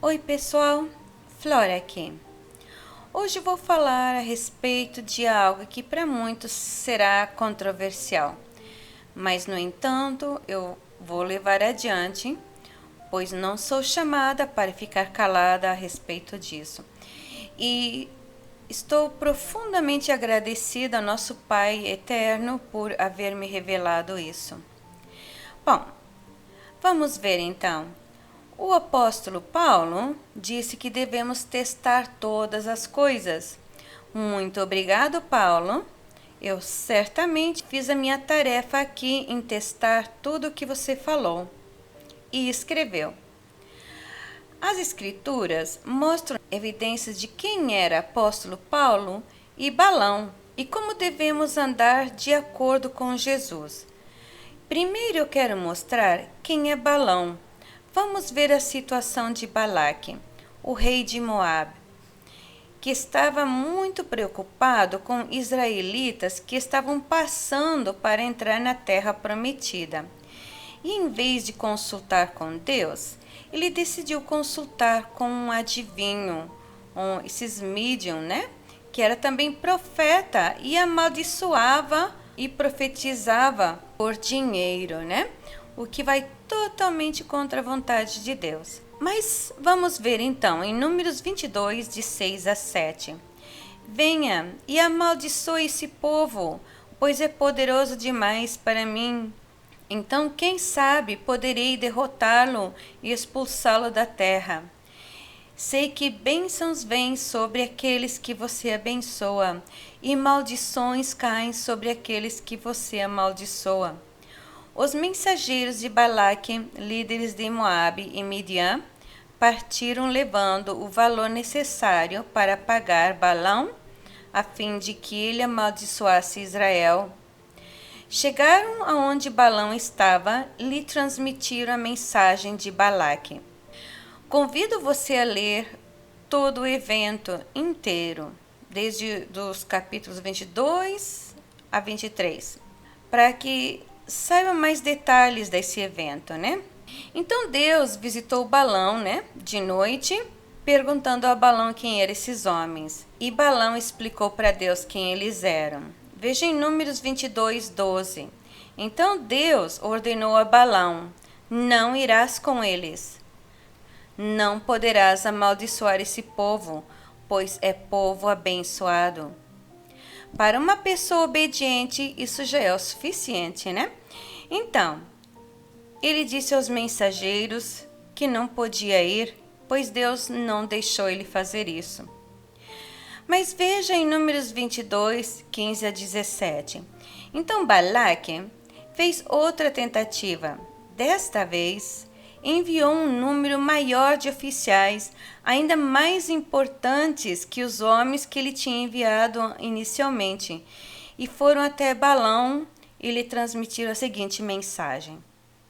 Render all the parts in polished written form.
Oi pessoal, Flora aqui. Hoje vou falar a respeito de algo que para muitos será controversial, mas no entanto eu vou levar adiante, pois não sou chamada para ficar calada a respeito disso. E estou profundamente agradecida ao nosso Pai eterno por haver me revelado isso. Bom, vamos ver então. O apóstolo Paulo disse que devemos testar todas as coisas. Muito obrigado, Paulo. Eu certamente fiz a minha tarefa aqui em testar tudo o que você falou. E escreveu. As Escrituras mostram evidências de quem era apóstolo Paulo e Balão e como devemos andar de acordo com Jesus. Primeiro eu quero mostrar quem é Balão. Vamos ver a situação de Balaque, o rei de Moabe, que estava muito preocupado com israelitas que estavam passando para entrar na terra prometida. E em vez de consultar com Deus, ele decidiu consultar com um adivinho, esses medium, né? Que era também profeta e amaldiçoava e profetizava por dinheiro, né? O que vai totalmente contra a vontade de Deus. Mas vamos ver então em Números 22, de 6 a 7. Venha e amaldiçoe esse povo, pois é poderoso demais para mim. Então, quem sabe, poderei derrotá-lo e expulsá-lo da terra. Sei que bênçãos vêm sobre aqueles que você abençoa, e maldições caem sobre aqueles que você amaldiçoa. Os mensageiros de Balaque, líderes de Moabe e Midian, partiram levando o valor necessário para pagar Balão, a fim de que ele amaldiçoasse Israel. Chegaram aonde Balão estava e lhe transmitiram a mensagem de Balaque. Convido você a ler todo o evento inteiro, desde os capítulos 22 a 23, para que saiba mais detalhes desse evento, né? Então Deus visitou Balão, né, de noite, perguntando a Balão quem eram esses homens. E Balão explicou para Deus quem eles eram. Veja em Números 22, 12. Então Deus ordenou a Balão: não irás com eles. Não poderás amaldiçoar esse povo, pois é povo abençoado. Para uma pessoa obediente, isso já é o suficiente, né? Então, ele disse aos mensageiros que não podia ir, pois Deus não deixou ele fazer isso. Mas veja em Números 22, 15 a 17. Então Balaque fez outra tentativa. Desta vez, enviou um número maior de oficiais, ainda mais importantes que os homens que ele tinha enviado inicialmente, e foram até Balão e lhe transmitiram a seguinte mensagem: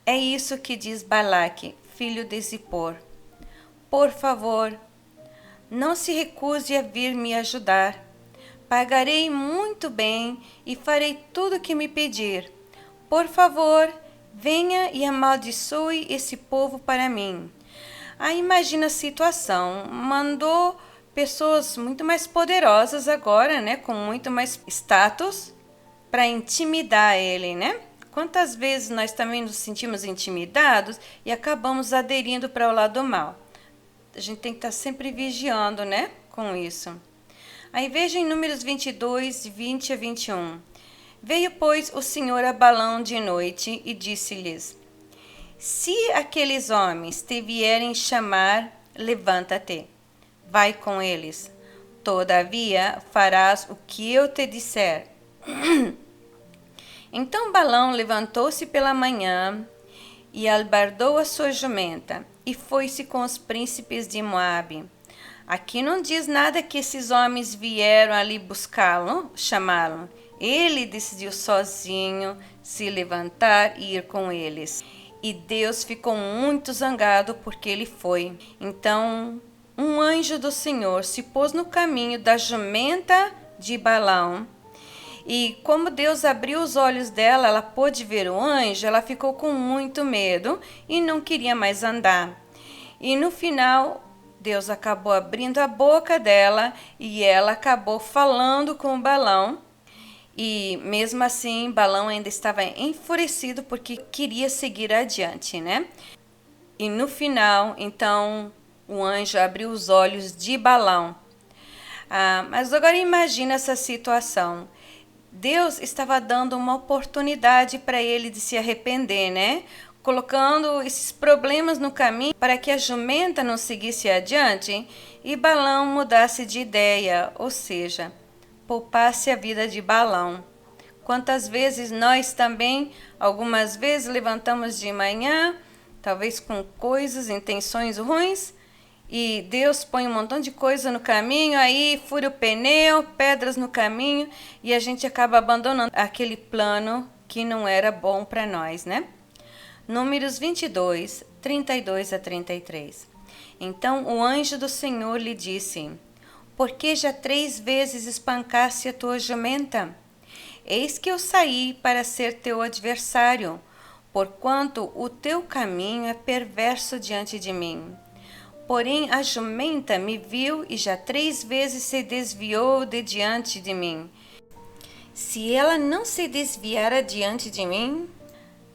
é isso que diz Balaque, filho de Zippor. Por favor, não se recuse a vir me ajudar. Pagarei muito bem e farei tudo o que me pedir. Por favor, venha e amaldiçoe esse povo para mim. Aí imagina a situação. Mandou pessoas muito mais poderosas agora, né? Com muito mais status, para intimidar ele, né? Quantas vezes nós também nos sentimos intimidados e acabamos aderindo para o lado mal? A gente tem que estar sempre vigiando, né? Com isso. Aí veja em Números 22, 20 a 21. Veio, pois, o Senhor a Balão de noite e disse-lhes: se aqueles homens te vierem chamar, levanta-te, vai com eles. Todavia farás o que eu te disser. Então Balão levantou-se pela manhã e albardou a sua jumenta e foi-se com os príncipes de Moabe. Aqui não diz nada que esses homens vieram ali buscá-lo, chamá-lo. Ele decidiu sozinho se levantar e ir com eles. E Deus ficou muito zangado porque ele foi. Então, um anjo do Senhor se pôs no caminho da jumenta de Balão. E como Deus abriu os olhos dela, ela pôde ver o anjo, ela ficou com muito medo e não queria mais andar. E no final, Deus acabou abrindo a boca dela e ela acabou falando com o Balão. E mesmo assim, Balão ainda estava enfurecido porque queria seguir adiante, né? E no final, então, o anjo abriu os olhos de Balão. Mas agora imagina essa situação. Deus estava dando uma oportunidade para ele de se arrepender, né? Colocando esses problemas no caminho para que a jumenta não seguisse adiante e Balão mudasse de ideia, ou seja, poupasse a vida de Balão. Quantas vezes nós também, algumas vezes, levantamos de manhã, talvez com coisas, intenções ruins, e Deus põe um montão de coisa no caminho, aí fura o pneu, pedras no caminho, e a gente acaba abandonando aquele plano que não era bom para nós, né? Números 22, 32 a 33. Então o anjo do Senhor lhe disse: Por que já 3 vezes espancaste a tua jumenta? Eis que eu saí para ser teu adversário, porquanto o teu caminho é perverso diante de mim. Porém a jumenta me viu e já 3 vezes se desviou de diante de mim. Se ela não se desviara diante de mim,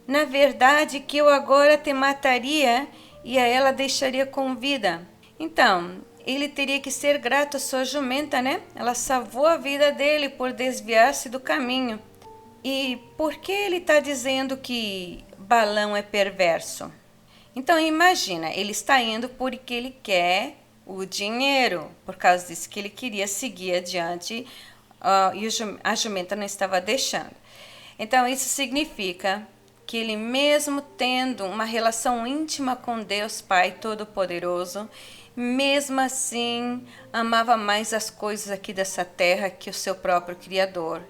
na verdade que eu agora te mataria e a ela deixaria com vida. Então, ele teria que ser grato à sua jumenta, né? Ela salvou a vida dele por desviar-se do caminho. E por que ele está dizendo que Balão é perverso? Então imagina, ele está indo porque ele quer o dinheiro, por causa disso que ele queria seguir adiante e a jumenta não estava deixando. Então isso significa que ele, mesmo tendo uma relação íntima com Deus Pai Todo-Poderoso, mesmo assim amava mais as coisas aqui dessa terra que o seu próprio Criador.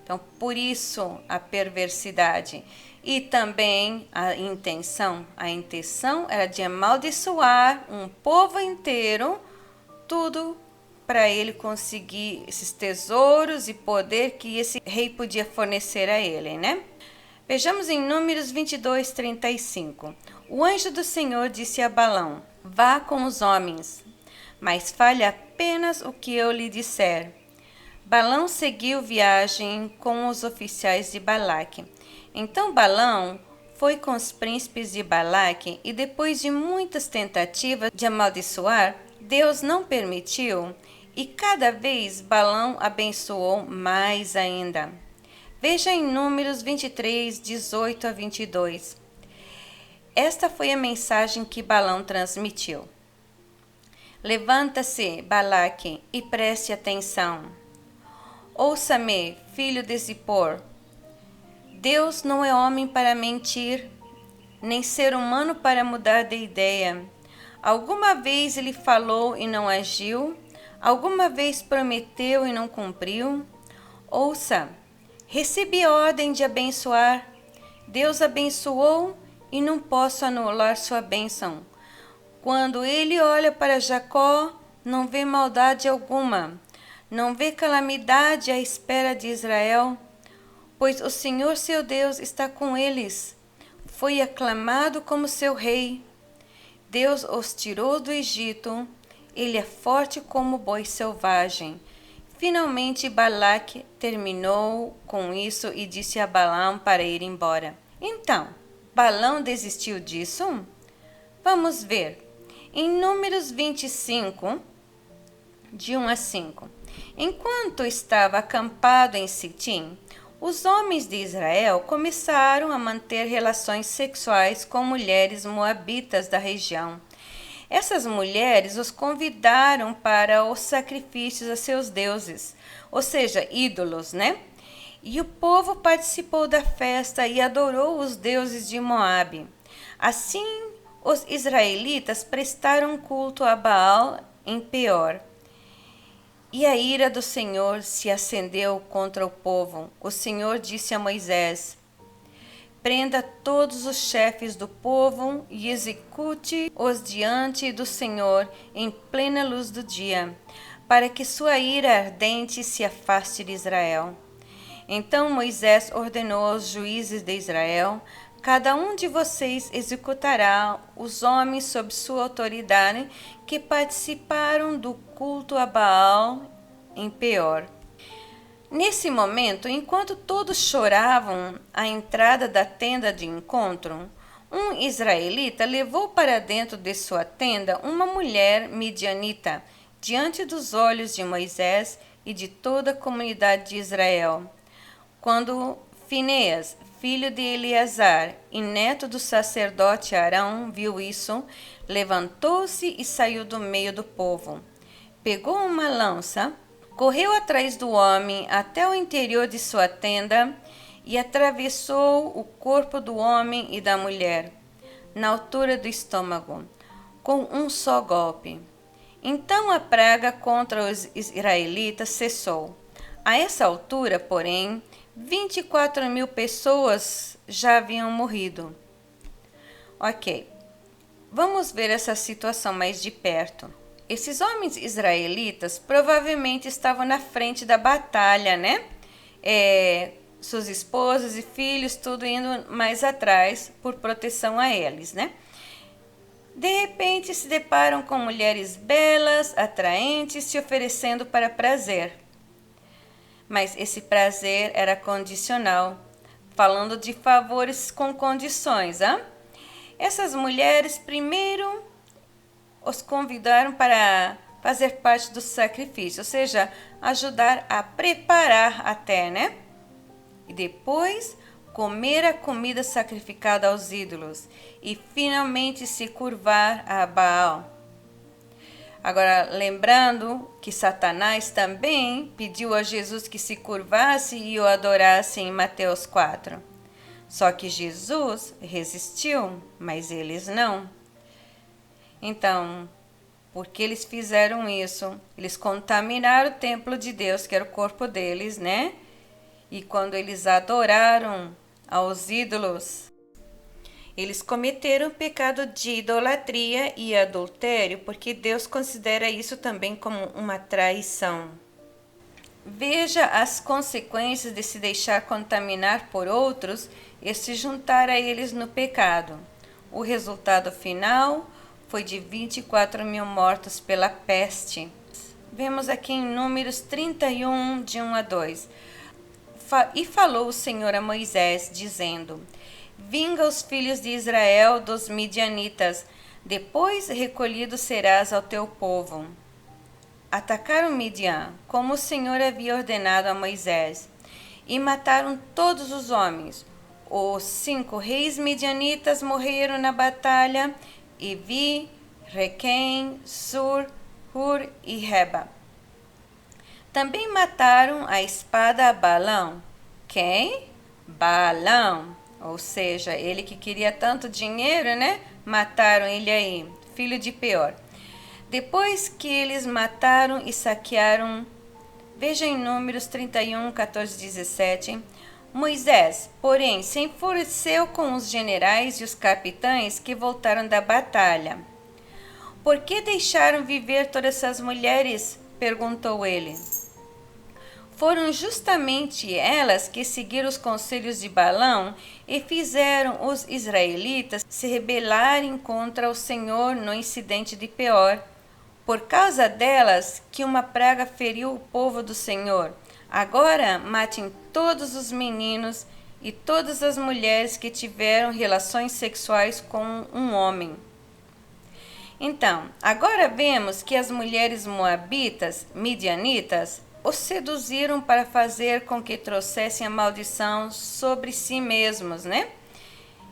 Então por isso a perversidade. E também a intenção era de amaldiçoar um povo inteiro, tudo para ele conseguir esses tesouros e poder que esse rei podia fornecer a ele, né? Vejamos em Números 22, 35. O anjo do Senhor disse a Balão: Vá com os homens, mas fale apenas o que eu lhe disser. Balão seguiu viagem com os oficiais de Balaque. Então Balão foi com os príncipes de Balaque e depois de muitas tentativas de amaldiçoar, Deus não permitiu e cada vez Balão abençoou mais ainda. Veja em Números 23, 18 a 22. Esta foi a mensagem que Balão transmitiu. Levanta-se, Balaque, e preste atenção. Ouça-me, filho de Zippor. Deus não é homem para mentir, nem ser humano para mudar de ideia. Alguma vez ele falou e não agiu? Alguma vez prometeu e não cumpriu? Ouça, recebi a ordem de abençoar. Deus abençoou e não posso anular sua bênção. Quando ele olha para Jacó, não vê maldade alguma, não vê calamidade à espera de Israel, pois o Senhor seu Deus está com eles. Foi aclamado como seu rei. Deus os tirou do Egito. Ele é forte como boi selvagem. Finalmente Balaque terminou com isso e disse a Balão para ir embora. Então, Balão desistiu disso? Vamos ver. Em Números 25, de 1 a 5. Enquanto estava acampado em Sitim, os homens de Israel começaram a manter relações sexuais com mulheres moabitas da região. Essas mulheres os convidaram para os sacrifícios a seus deuses, ou seja, ídolos, né? E o povo participou da festa e adorou os deuses de Moabe. Assim, os israelitas prestaram culto a Baal em Peor. E a ira do Senhor se acendeu contra o povo. O Senhor disse a Moisés: Prenda todos os chefes do povo e execute-os diante do Senhor em plena luz do dia, para que sua ira ardente se afaste de Israel. Então Moisés ordenou aos juízes de Israel: cada um de vocês executará os homens sob sua autoridade que participaram do culto a Baal em Peor. Nesse momento, enquanto todos choravam à entrada da tenda de encontro, um israelita levou para dentro de sua tenda uma mulher midianita, diante dos olhos de Moisés e de toda a comunidade de Israel. Quando Fineas, filho de Eleazar e neto do sacerdote Arão, viu isso, levantou-se e saiu do meio do povo. Pegou uma lança, correu atrás do homem até o interior de sua tenda e atravessou o corpo do homem e da mulher, na altura do estômago, com um só golpe. Então a praga contra os israelitas cessou. A essa altura, porém, 24.000 pessoas já haviam morrido. Ok, vamos ver essa situação mais de perto. Esses homens israelitas provavelmente estavam na frente da batalha, né? Suas esposas e filhos, tudo indo mais atrás por proteção a eles, né? De repente se deparam com mulheres belas, atraentes, se oferecendo para prazer. Mas esse prazer era condicional, falando de favores com condições. Essas mulheres primeiro os convidaram para fazer parte do sacrifício, ou seja, ajudar a preparar até, né? E depois comer a comida sacrificada aos ídolos e finalmente se curvar a Baal. Agora, lembrando que Satanás também pediu a Jesus que se curvasse e o adorasse em Mateus 4. Só que Jesus resistiu, mas eles não. Então, porque eles fizeram isso? Eles contaminaram o templo de Deus, que era o corpo deles, né? E quando eles adoraram aos ídolos, eles cometeram o pecado de idolatria e adultério, porque Deus considera isso também como uma traição. Veja as consequências de se deixar contaminar por outros e se juntar a eles no pecado. O resultado final foi de 24.000 mortos pela peste. Vemos aqui em Números 31, de 1 a 2. E falou o Senhor a Moisés, dizendo: Vinga os filhos de Israel dos midianitas, depois recolhido serás ao teu povo. Atacaram Midian, como o Senhor havia ordenado a Moisés, e mataram todos os homens. Os 5 reis midianitas morreram na batalha, Evi, Requém, Sur, Hur e Reba. Também mataram a espada a Balão. Quem? Balão. Ou seja, ele que queria tanto dinheiro, né? Mataram ele aí, filho de Peor. Depois que eles mataram e saquearam, veja em Números 31, 14, 17, Moisés, porém, se enfureceu com os generais e os capitães que voltaram da batalha. Por que deixaram viver todas essas mulheres? Perguntou ele. Foram justamente elas que seguiram os conselhos de Balão e fizeram os israelitas se rebelarem contra o Senhor no incidente de Peor. Por causa delas que uma praga feriu o povo do Senhor. Agora matem todos os meninos e todas as mulheres que tiveram relações sexuais com um homem. Então, agora vemos que as mulheres moabitas, midianitas, os seduziram para fazer com que trouxessem a maldição sobre si mesmos, né?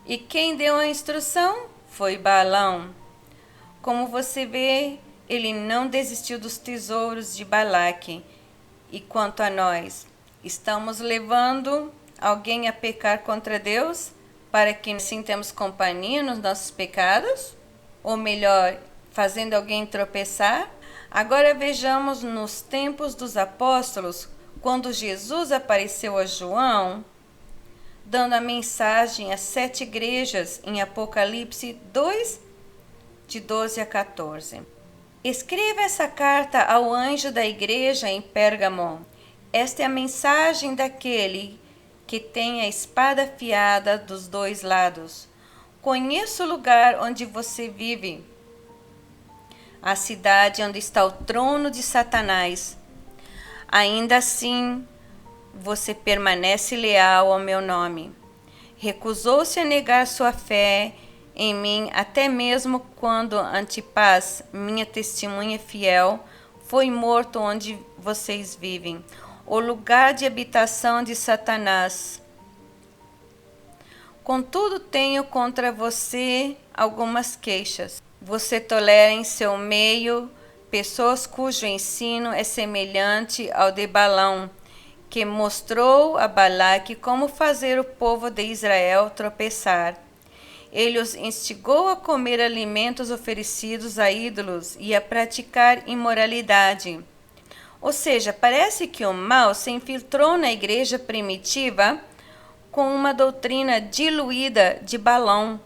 E quem deu a instrução foi Balão. Como você vê, ele não desistiu dos tesouros de Balaque. E quanto a nós, estamos levando alguém a pecar contra Deus para que assim temos companhia nos nossos pecados? Ou melhor, fazendo alguém tropeçar? Agora vejamos nos tempos dos apóstolos, quando Jesus apareceu a João, dando a mensagem às 7 igrejas em Apocalipse 2, de 12 a 14. Escreva essa carta ao anjo da igreja em Pérgamo. Esta é a mensagem daquele que tem a espada afiada dos dois lados. Conheço o lugar onde você vive, a cidade onde está o trono de Satanás. Ainda assim, você permanece leal ao meu nome. Recusou-se a negar sua fé em mim, até mesmo quando Antipas, minha testemunha fiel, foi morto onde vocês vivem, o lugar de habitação de Satanás. Contudo, tenho contra você algumas queixas. Você tolera em seu meio pessoas cujo ensino é semelhante ao de Balaão, que mostrou a Balaque como fazer o povo de Israel tropeçar. Ele os instigou a comer alimentos oferecidos a ídolos e a praticar imoralidade. Ou seja, parece que o mal se infiltrou na igreja primitiva com uma doutrina diluída de Balaão,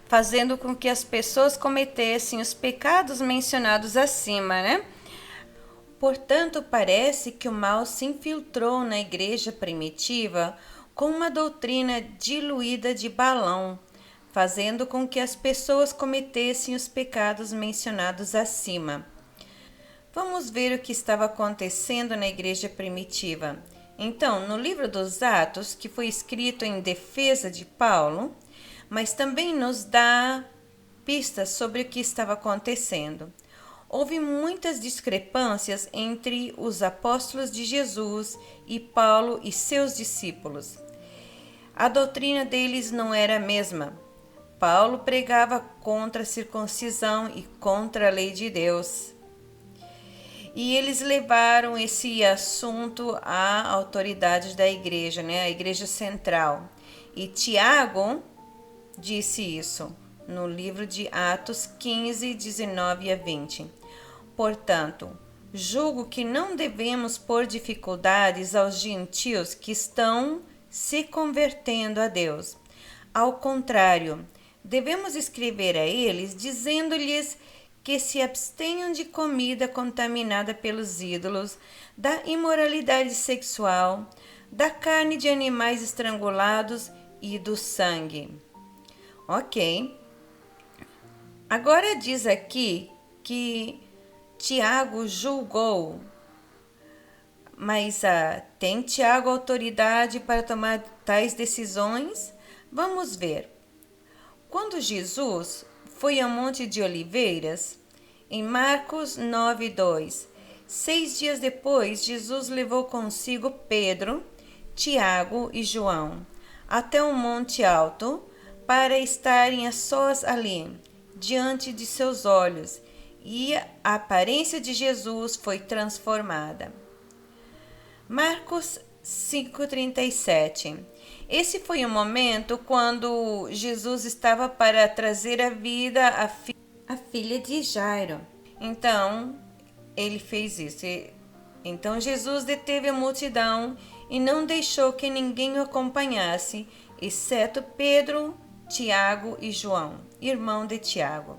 fazendo com que as pessoas cometessem os pecados mencionados acima, né? Portanto, parece que o mal se infiltrou na igreja primitiva com uma doutrina diluída de Balaão, fazendo com que as pessoas cometessem os pecados mencionados acima. Vamos ver o que estava acontecendo na igreja primitiva. Então, no livro dos Atos, que foi escrito em defesa de Paulo, mas também nos dá pistas sobre o que estava acontecendo. Houve muitas discrepâncias entre os apóstolos de Jesus e Paulo e seus discípulos. A doutrina deles não era a mesma. Paulo pregava contra a circuncisão e contra a lei de Deus. E eles levaram esse assunto à autoridade da igreja, né? A igreja central. E Tiago disse isso no livro de Atos 15, 19 a 20. Portanto, julgo que não devemos pôr dificuldades aos gentios que estão se convertendo a Deus. Ao contrário, devemos escrever a eles dizendo-lhes que se abstenham de comida contaminada pelos ídolos, da imoralidade sexual, da carne de animais estrangulados e do sangue. Ok. Agora diz aqui que Tiago julgou, mas tem Tiago autoridade para tomar tais decisões? Vamos ver. Quando Jesus foi ao Monte de Oliveiras, em Marcos 9:2, 6 dias depois, Jesus levou consigo Pedro, Tiago e João até um monte alto para estarem a sós ali, diante de seus olhos, e a aparência de Jesus foi transformada. Marcos 5:37. Esse foi o momento quando Jesus estava para trazer à vida a filha de Jairo. Então, ele fez isso. Então, Jesus deteve a multidão e não deixou que ninguém o acompanhasse, exceto Pedro, Tiago e João, irmão de Tiago.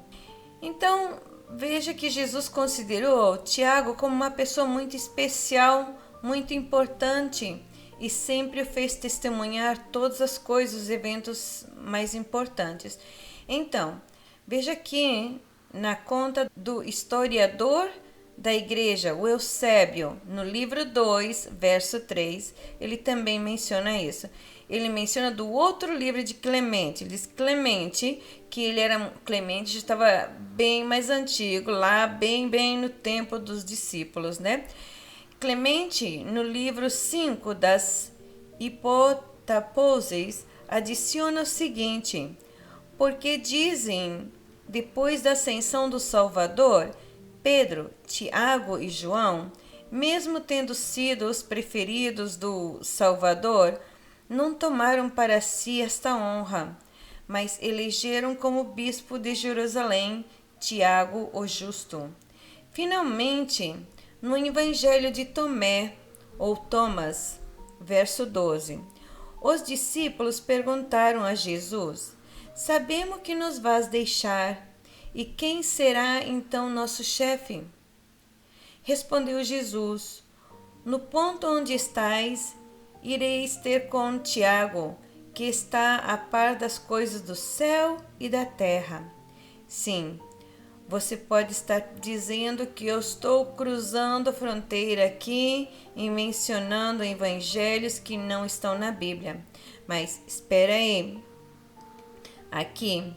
Então, veja que Jesus considerou Tiago como uma pessoa muito especial, muito importante, e sempre o fez testemunhar todas as coisas, os eventos mais importantes. Então, veja aqui na conta do historiador da igreja, o Eusébio, no livro 2, verso 3, ele também menciona isso. Ele menciona do outro livro de Clemente. Ele diz Clemente, que Clemente já estava bem mais antigo, lá bem no tempo dos discípulos, né? Clemente, no livro 5 das Hipotaposes, adiciona o seguinte: porque dizem, depois da ascensão do Salvador, Pedro, Tiago e João, mesmo tendo sido os preferidos do Salvador, não tomaram para si esta honra, mas elegeram como bispo de Jerusalém Tiago o Justo. Finalmente, no Evangelho de Tomé, ou Thomas, verso 12, os discípulos perguntaram a Jesus: sabemos que nos vais deixar, e quem será então nosso chefe? Respondeu Jesus: no ponto onde estais, ireis ter com Tiago, que está a par das coisas do céu e da terra. Sim, você pode estar dizendo que eu estou cruzando a fronteira aqui e mencionando evangelhos que não estão na Bíblia. Mas espera aí. Aqui,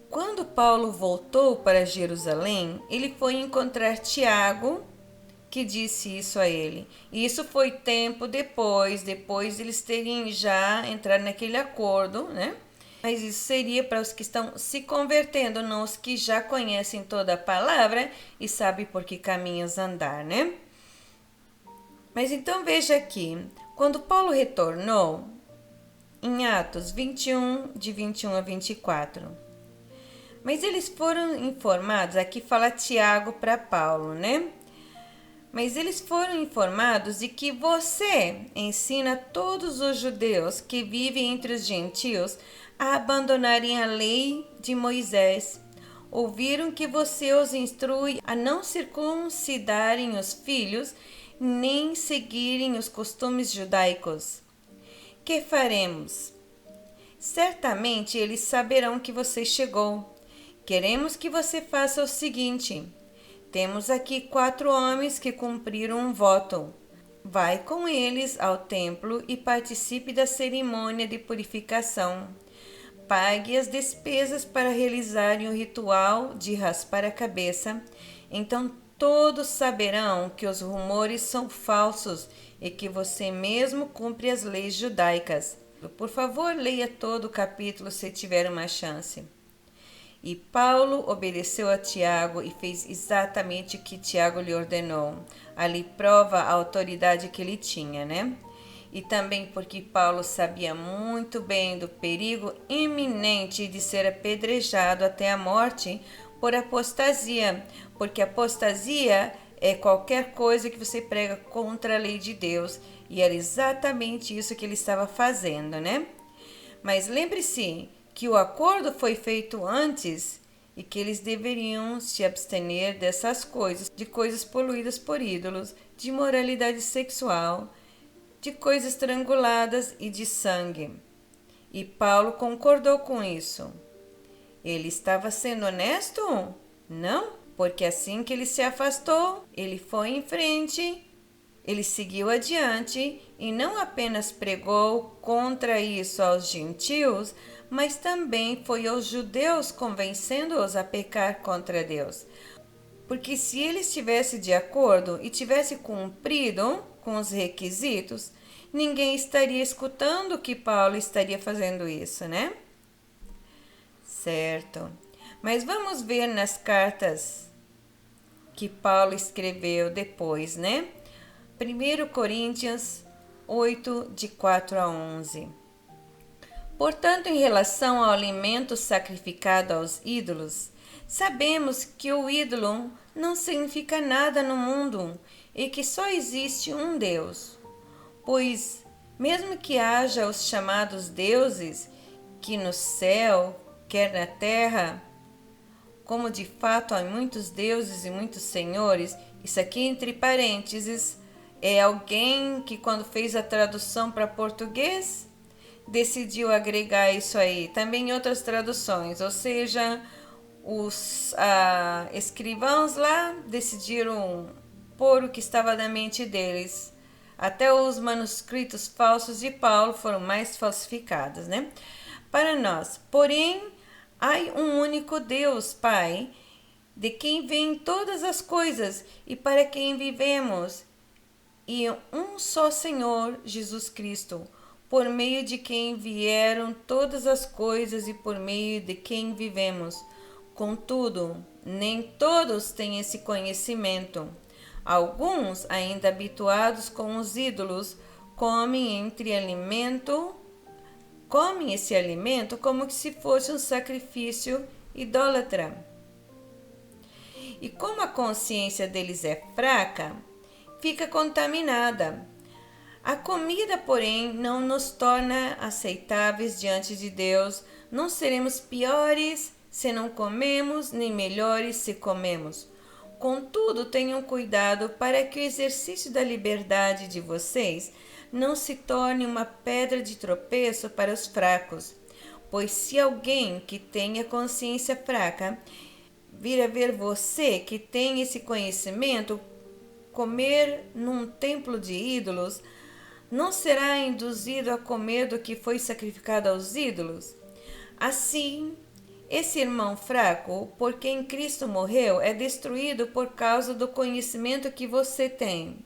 quando Paulo voltou para Jerusalém, ele foi encontrar Tiago, que disse isso a ele. E isso foi tempo depois eles terem já entrado naquele acordo, né? Mas isso seria para os que estão se convertendo, não os que já conhecem toda a palavra e sabem por que caminhos andar, né? Mas então veja aqui, quando Paulo retornou, em Atos 21, de 21 a 24. Mas eles foram informados, aqui fala Tiago para Paulo, né? Mas eles foram informados de que você ensina todos os judeus que vivem entre os gentios a abandonarem a lei de Moisés. Ouviram que você os instrui a não circuncidarem os filhos, nem seguirem os costumes judaicos. Que faremos? Certamente eles saberão que você chegou. Queremos que você faça o seguinte: temos aqui 4 homens que cumpriram um voto. Vai com eles ao templo e participe da cerimônia de purificação. Pague as despesas para realizarem o ritual de raspar a cabeça. Então todos saberão que os rumores são falsos e que você mesmo cumpre as leis judaicas. Por favor, leia todo o capítulo se tiver uma chance. E Paulo obedeceu a Tiago e fez exatamente o que Tiago lhe ordenou. Ali prova a autoridade que ele tinha, né? E também porque Paulo sabia muito bem do perigo iminente de ser apedrejado até a morte por apostasia, porque apostasia é qualquer coisa que você prega contra a lei de Deus, e era exatamente isso que ele estava fazendo, né? Mas lembre-se que o acordo foi feito antes e que eles deveriam se abster dessas coisas, de coisas poluídas por ídolos, de moralidade sexual, de coisas estranguladas e de sangue. E Paulo concordou com isso. Ele estava sendo honesto? Não, porque assim que ele se afastou, ele foi em frente, ele seguiu adiante e não apenas pregou contra isso aos gentios, mas também foi aos judeus convencendo-os a pecar contra Deus. Porque se ele estivesse de acordo e tivesse cumprido com os requisitos, ninguém estaria escutando que Paulo estaria fazendo isso, né? Certo. Mas vamos ver nas cartas que Paulo escreveu depois, né? 1 Coríntios 8, de 4 a 11. Portanto, em relação ao alimento sacrificado aos ídolos, sabemos que o ídolo não significa nada no mundo e que só existe um Deus. Pois, mesmo que haja os chamados deuses, que no céu, quer na terra, como de fato há muitos deuses e muitos senhores, isso aqui entre parênteses, é alguém que quando fez a tradução para português, decidiu agregar isso aí. Também em outras traduções, ou seja, os escrivãos lá decidiram pôr o que estava na mente deles. Até os manuscritos falsos de Paulo foram mais falsificados, né? Para nós, porém, há um único Deus, Pai, de quem vêm todas as coisas e para quem vivemos, e um só Senhor, Jesus Cristo, por meio de quem vieram todas as coisas e por meio de quem vivemos. Contudo, nem todos têm esse conhecimento. Alguns, ainda habituados com os ídolos, comem esse alimento como se fosse um sacrifício idólatra. E como a consciência deles é fraca, fica contaminada. A comida, porém, não nos torna aceitáveis diante de Deus. Não seremos piores se não comemos, nem melhores se comemos. Contudo, tenham cuidado para que o exercício da liberdade de vocês não se torne uma pedra de tropeço para os fracos. Pois se alguém que tenha consciência fraca vir a ver você, que tem esse conhecimento, comer num templo de ídolos, não será induzido a comer do que foi sacrificado aos ídolos? Assim, esse irmão fraco, por quem Cristo morreu, é destruído por causa do conhecimento que você tem.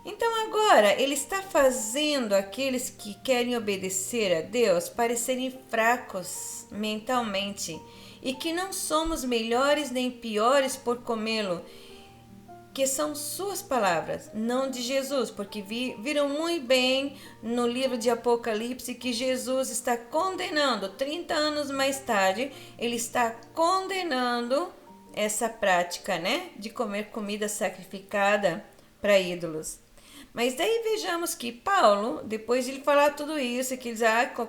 Então agora ele está fazendo aqueles que querem obedecer a Deus parecerem fracos mentalmente e que não somos melhores nem piores por comê-lo, que são suas palavras, não de Jesus, porque viram muito bem no livro de Apocalipse que Jesus está condenando, 30 anos mais tarde, ele está condenando essa prática, né, de comer comida sacrificada para ídolos. Mas daí vejamos que Paulo, depois de ele falar tudo isso, que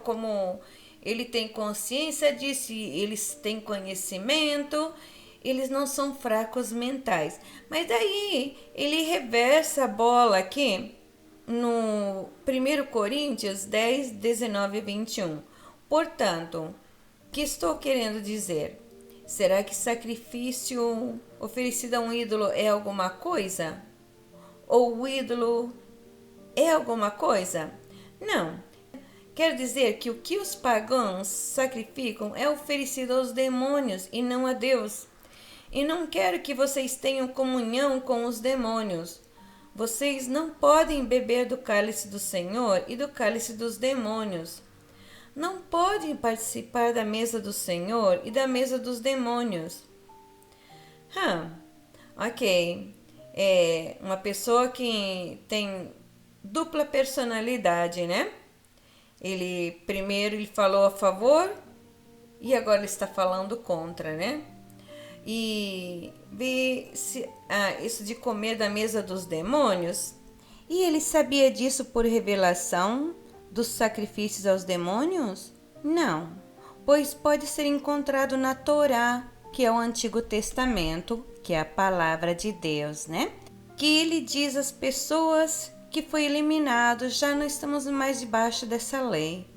como ele tem consciência disso, eles têm conhecimento, eles não são fracos mentais. Mas daí ele reversa a bola aqui no 1 Coríntios 10, 19 e 21. Portanto, o que estou querendo dizer? Será que sacrifício oferecido a um ídolo é alguma coisa? Ou o ídolo é alguma coisa? Não. Quer dizer que o que os pagãos sacrificam é oferecido aos demônios e não a Deus. E não quero que vocês tenham comunhão com os demônios. Vocês não podem beber do cálice do Senhor e do cálice dos demônios. Não podem participar da mesa do Senhor e da mesa dos demônios. Ok. É uma pessoa que tem dupla personalidade, né? Primeiro ele falou a favor e agora ele está falando contra, né? E isso de comer da mesa dos demônios. E ele sabia disso por revelação dos sacrifícios aos demônios? Não, pois pode ser encontrado na Torá, que é o Antigo Testamento, que é a palavra de Deus, né? Que ele diz às pessoas que foi eliminado, já não estamos mais debaixo dessa lei.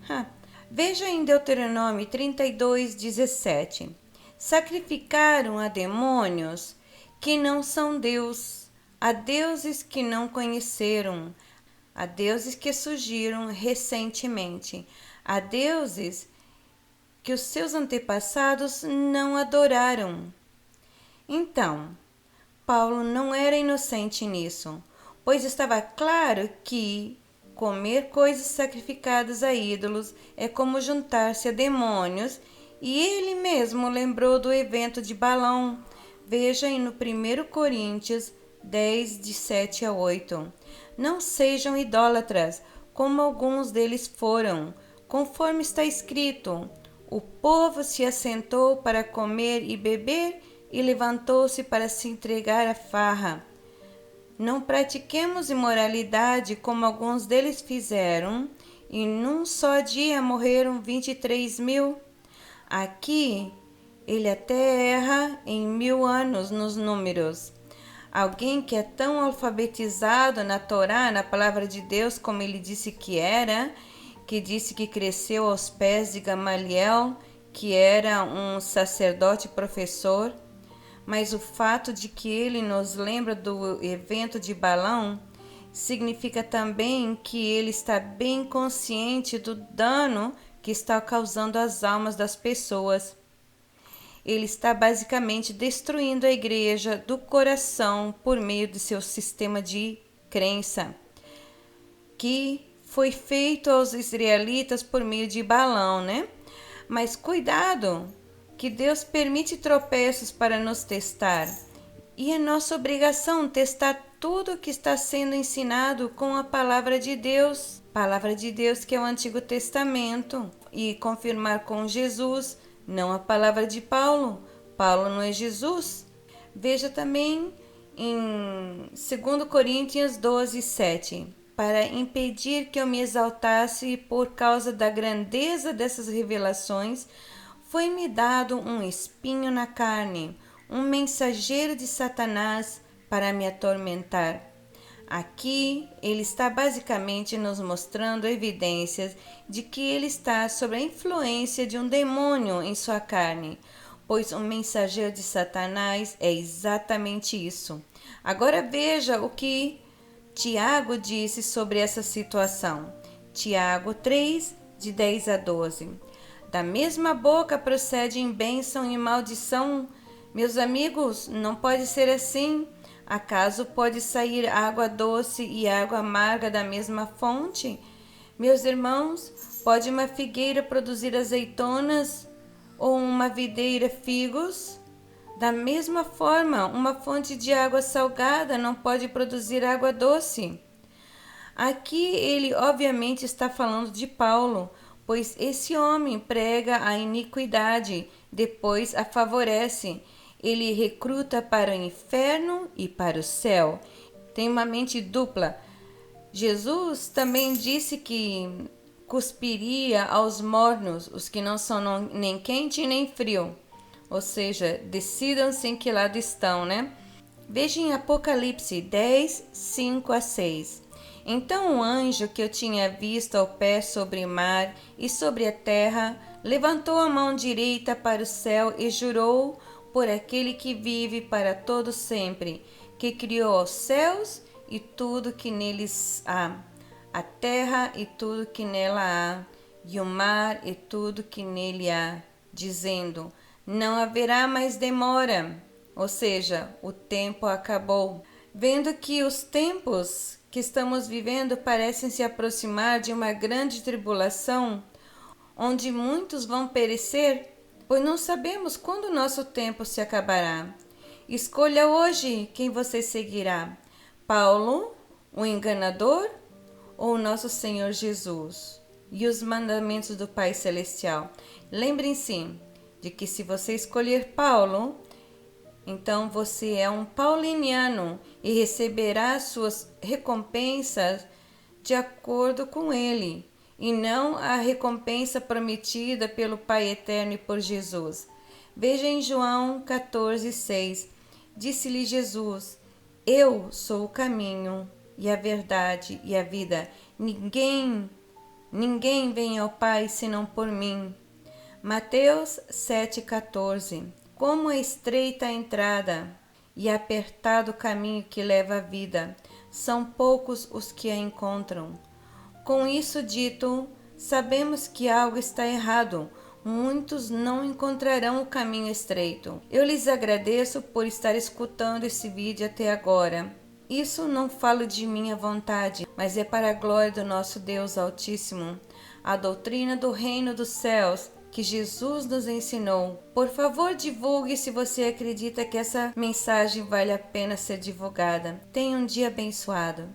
Veja em Deuteronômio 32, 17. Sacrificaram a demônios que não são Deus, a deuses que não conheceram, a deuses que surgiram recentemente, a deuses que os seus antepassados não adoraram. Então, Paulo não era inocente nisso, pois estava claro que comer coisas sacrificadas a ídolos é como juntar-se a demônios, e ele mesmo lembrou do evento de Balão. Veja aí no 1 Coríntios 10, de 7 a 8. Não sejam idólatras, como alguns deles foram, conforme está escrito: o povo se assentou para comer e beber e levantou-se para se entregar à farra. Não pratiquemos imoralidade como alguns deles fizeram, e num só dia morreram 23.000. Aqui ele até erra em 1.000 anos nos números. Alguém que é tão alfabetizado na Torá, na palavra de Deus, como ele disse que era, que disse que cresceu aos pés de Gamaliel, que era um sacerdote professor, mas o fato de que ele nos lembra do evento de Balão significa também que ele está bem consciente do dano que está causando às almas das pessoas. Ele está basicamente destruindo a igreja do coração por meio de seu sistema de crença, que foi feito aos israelitas por meio de Balão, né? Mas cuidado, que Deus permite tropeços para nos testar. E é nossa obrigação testar tudo o que está sendo ensinado com a palavra de Deus. Palavra de Deus que é o Antigo Testamento. E confirmar com Jesus, não a palavra de Paulo. Paulo não é Jesus. Veja também em 2 Coríntios 12, 7. Para impedir que eu me exaltasse por causa da grandeza dessas revelações, foi-me dado um espinho na carne, um mensageiro de Satanás para me atormentar. Aqui ele está basicamente nos mostrando evidências de que ele está sob a influência de um demônio em sua carne, pois um mensageiro de Satanás é exatamente isso. Agora veja o que Tiago disse sobre essa situação. Tiago 3, de 10 a 12. Da mesma boca procedem bênção e maldição. Meus amigos, não pode ser assim. Acaso pode sair água doce e água amarga da mesma fonte? Meus irmãos, pode uma figueira produzir azeitonas ou uma videira figos? Da mesma forma, uma fonte de água salgada não pode produzir água doce. Aqui ele obviamente está falando de Paulo, pois esse homem prega a iniquidade, depois a favorece. Ele recruta para o inferno e para o céu. Tem uma mente dupla. Jesus também disse que cuspiria aos mornos, os que não são nem quente nem frio. Ou seja, decidam-se em que lado estão, né? Veja em Apocalipse 10, 5 a 6. Então o anjo que eu tinha visto ao pé sobre o mar e sobre a terra levantou a mão direita para o céu e jurou por aquele que vive para todo sempre, que criou os céus e tudo que neles há, a terra e tudo que nela há, e o mar e tudo que nele há, dizendo: não haverá mais demora, ou seja, o tempo acabou. Vendo que os tempos que estamos vivendo parecem se aproximar de uma grande tribulação, onde muitos vão perecer, pois não sabemos quando o nosso tempo se acabará. Escolha hoje quem você seguirá: Paulo, o enganador, ou nosso Senhor Jesus e os mandamentos do Pai Celestial. Lembrem-se de que se você escolher Paulo, então você é um pauliniano e receberá suas recompensas de acordo com ele, e não a recompensa prometida pelo Pai Eterno e por Jesus. Veja em João 14, 6. Disse-lhe Jesus: eu sou o caminho e a verdade e a vida. Ninguém vem ao Pai senão por mim. Mateus 7,14. Como é estreita a entrada e apertado o caminho que leva à vida, são poucos os que a encontram. Com isso dito, sabemos que algo está errado. Muitos não encontrarão o caminho estreito. Eu lhes agradeço por estar escutando esse vídeo até agora. Isso não falo de minha vontade, mas é para a glória do nosso Deus Altíssimo. A doutrina do reino dos céus que Jesus nos ensinou. Por favor, divulgue se você acredita que essa mensagem vale a pena ser divulgada. Tenha um dia abençoado.